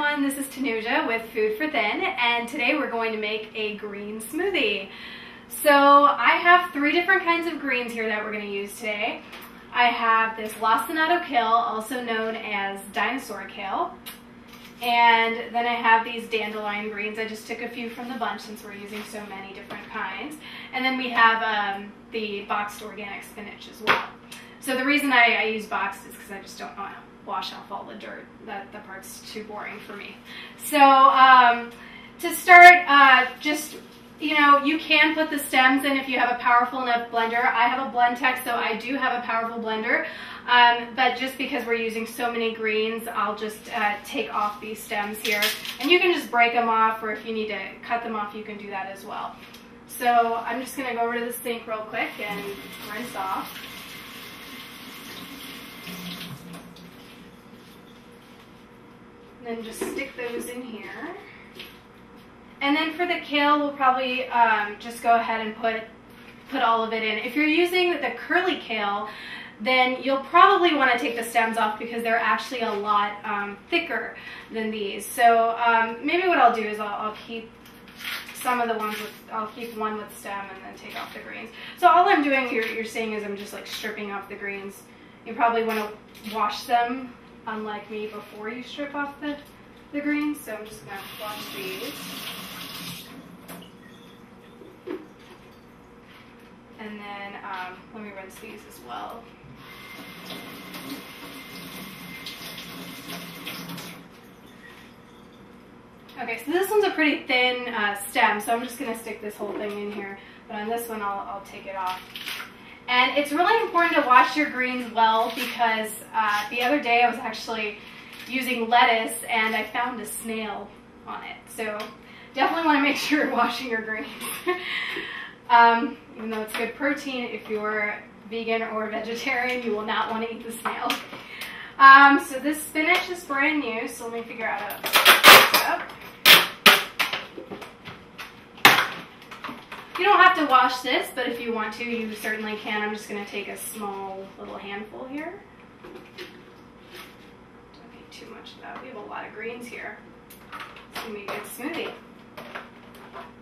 everyone, this is Tanuja with Food for Thin, and today we're going to make a green smoothie. So I have 3 different kinds of greens here that we're going to use today. I have this lacinato kale, also known as dinosaur kale, and then I have these dandelion greens. I just took a few from the bunch since we're using so many different kinds. And then we have the boxed organic spinach as well. So the reason I use boxed is because I just don't want to wash off all the dirt. That part's too boring for me. So to start, just, you can put the stems in if you have a powerful enough blender. I have a Blendtec, so I do have a powerful blender. But just because we're using so many greens, I'll just take off these stems here. And you can just break them off, or if you need to cut them off, you can do that as well. So I'm just going to go over to the sink real quick and rinse off. And then just stick those in here. And then for the kale, we'll probably just go ahead and put all of it in. If you're using the curly kale, then you'll probably want to take the stems off because they're actually a lot thicker than these. So maybe what I'll do is I'll keep some of the ones with, I'll keep one with stem and then take off the greens. So all I'm doing, you're seeing, is I'm just like stripping off the greens. You probably want to wash them, unlike me, before you strip off the greens. So I'm just going to wash these. And then let me rinse these as well. Okay, so this one's a pretty thin stem, so I'm just going to stick this whole thing in here. But on this one, I'll take it off. And it's really important to wash your greens well because the other day I was actually using lettuce and I found a snail on it. So definitely want to make sure you're washing your greens. Even though it's good protein, if you're vegan or vegetarian, you will not want to eat the snail. So this spinach is brand new, so let me figure out how to pick it up. You don't have to wash this, but if you want to, you certainly can. I'm just going to take a small little handful here. Don't need too much of that. We have a lot of greens here. It's going to be a good smoothie.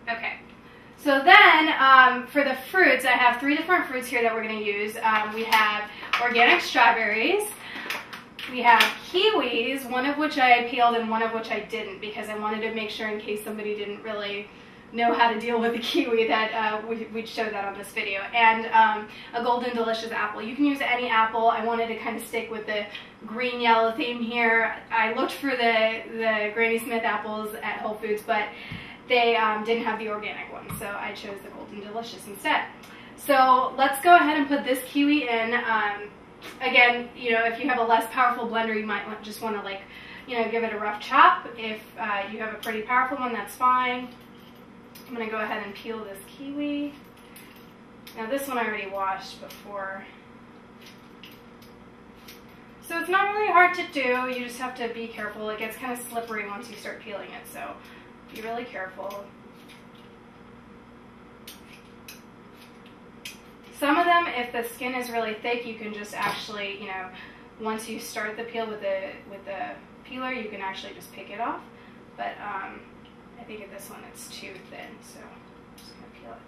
Okay. So then, for the fruits, I have 3 different fruits here that we're going to use. We have organic strawberries. We have kiwis, one of which I peeled and one of which I didn't, because I wanted to make sure, in case somebody didn't really know how to deal with the kiwi, that we'd show that on this video. And a golden delicious apple. You can use any apple. I wanted to kind of stick with the green-yellow theme here. I looked for the Granny Smith apples at Whole Foods, but they didn't have the organic one, so I chose the golden delicious instead. So let's go ahead and put this kiwi in. Again, if you have a less powerful blender, you might just want to give it a rough chop. If you have a pretty powerful one, that's fine. I'm going to go ahead and peel this kiwi. Now this one I already washed before. So it's not really hard to do, you just have to be careful. It gets kind of slippery once you start peeling it, so be really careful. Some of them, if the skin is really thick, you can just actually, once you start the peel with the peeler, you can actually just pick it off. But I think at this one it's too thin, so I'm just going to peel it.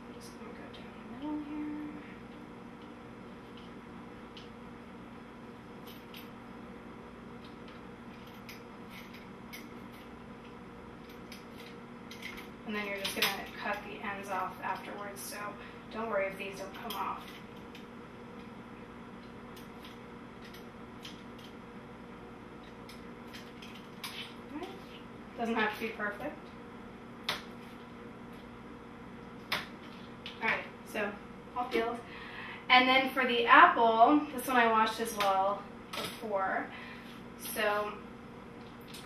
I'm just going to go down the middle here. And then you're just going to cut the ends off afterwards, so don't worry if these don't come off. Right. Doesn't have to be perfect. Alright, so all peeled. And then for the apple, this one I washed as well before. So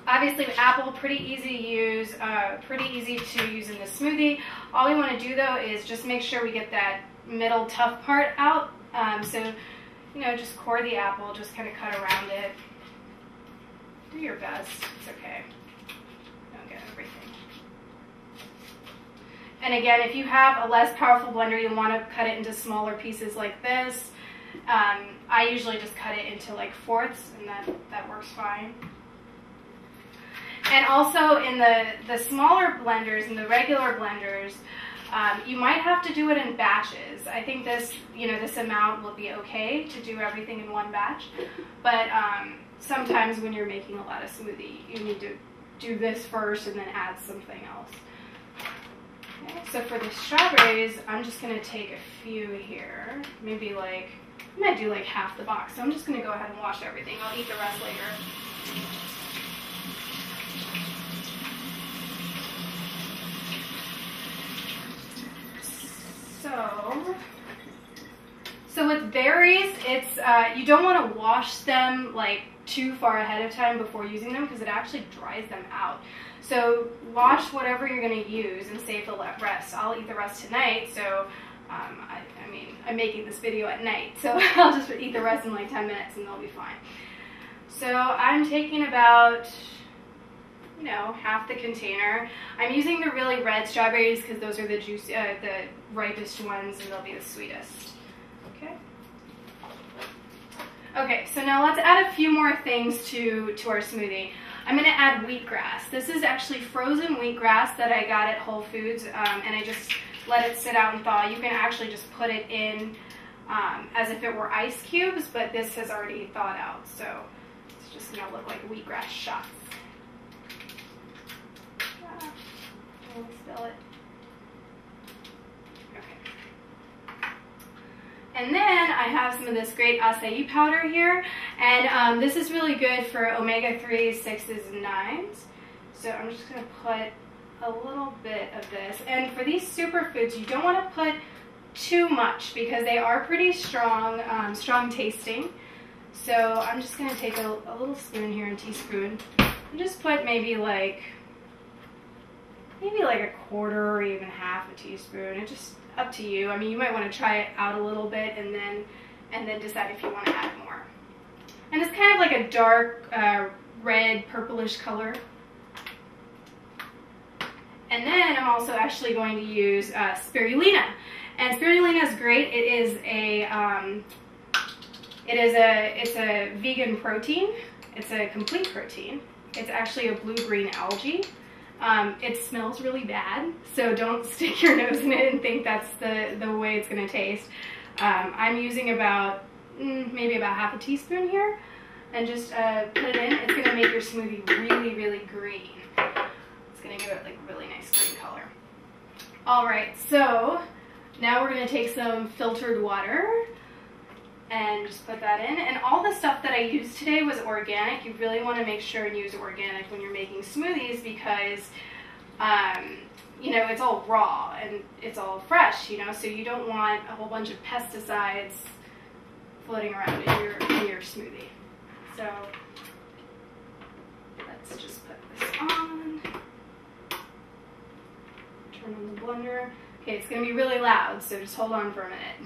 obviously, apple, pretty easy to use, in the smoothie. All we want to do, though, is just make sure we get that middle tough part out. So, just core the apple, just kind of cut around it. Do your best. It's okay. Don't get everything. And again, if you have a less powerful blender, you want to cut it into smaller pieces like this. I usually just cut it into like fourths, and that works fine. And also in the smaller blenders, in the regular blenders, you might have to do it in batches. I think this, this amount will be okay to do everything in one batch. But sometimes when you're making a lot of smoothie, you need to do this first and then add something else. Okay, so for the strawberries, I'm just going to take a few here. Maybe I might do like half the box. So I'm just going to go ahead and wash everything. I'll eat the rest later. So with berries, it's you don't want to wash them like too far ahead of time before using them because it actually dries them out. So wash whatever you're going to use and save the rest. I'll eat the rest tonight, so I mean, I'm making this video at night, so I'll just eat the rest in like 10 minutes and they'll be fine. So I'm taking about, half the container. I'm using the really red strawberries because those are the the ripest ones and they'll be the sweetest. Okay. Okay, so now let's add a few more things to our smoothie. I'm going to add wheatgrass. This is actually frozen wheatgrass that I got at Whole Foods, and I just let it sit out and thaw. You can actually just put it in as if it were ice cubes, but this has already thawed out, so it's just going to look like wheatgrass shots. Don't spill it. Okay. And then I have some of this great acai powder here, and this is really good for omega-3s, 6s, and 9s. So I'm just going to put a little bit of this. And for these superfoods, you don't want to put too much because they are pretty strong, strong tasting. So I'm just going to take a little spoon here, a teaspoon, and just put maybe like a quarter or even half a teaspoon. It's just up to you. I mean, you might want to try it out a little bit and then decide if you want to add more. And it's kind of like a dark red purplish color. And then I'm also actually going to use spirulina. And spirulina is great. It's a vegan protein. It's a complete protein. It's actually a blue-green algae. It smells really bad, so don't stick your nose in it and think that's the way it's going to taste. I'm using about maybe about half a teaspoon here, and just put it in. It's going to make your smoothie really, really green. It's going to give it like a really nice green color. All right, so now we're going to take some filtered water and just put that in. And all the stuff that I used today was organic. You really want to make sure and use organic when you're making smoothies because, it's all raw and it's all fresh, so you don't want a whole bunch of pesticides floating around in your smoothie. So let's just put this on. Turn on the blender. Okay, it's going to be really loud, so just hold on for a minute.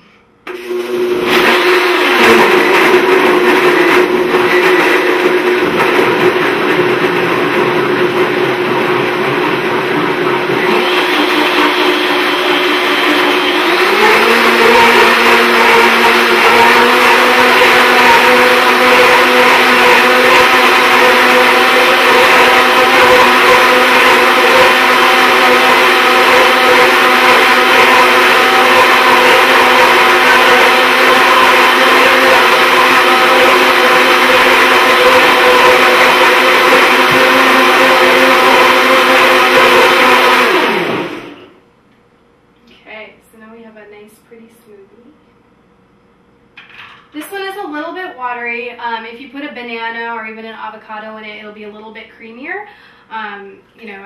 This one is a little bit watery. If you put a banana or even an avocado in it, it'll be a little bit creamier. I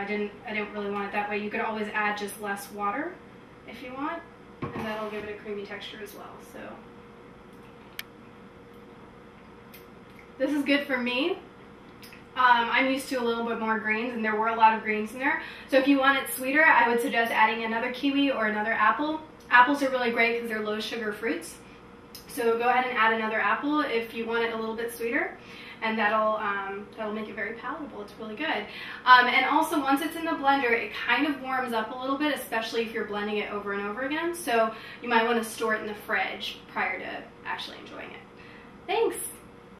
didn't really want it that way. You could always add just less water if you want, and that'll give it a creamy texture as well. So this is good for me. I'm used to a little bit more greens, and there were a lot of greens in there. So if you want it sweeter, I would suggest adding another kiwi or another apple. Apples are really great because they're low sugar fruits. So go ahead and add another apple if you want it a little bit sweeter, and that'll make it very palatable. It's really good. And also, once it's in the blender, it kind of warms up a little bit, especially if you're blending it over and over again. So you might want to store it in the fridge prior to actually enjoying it. Thanks.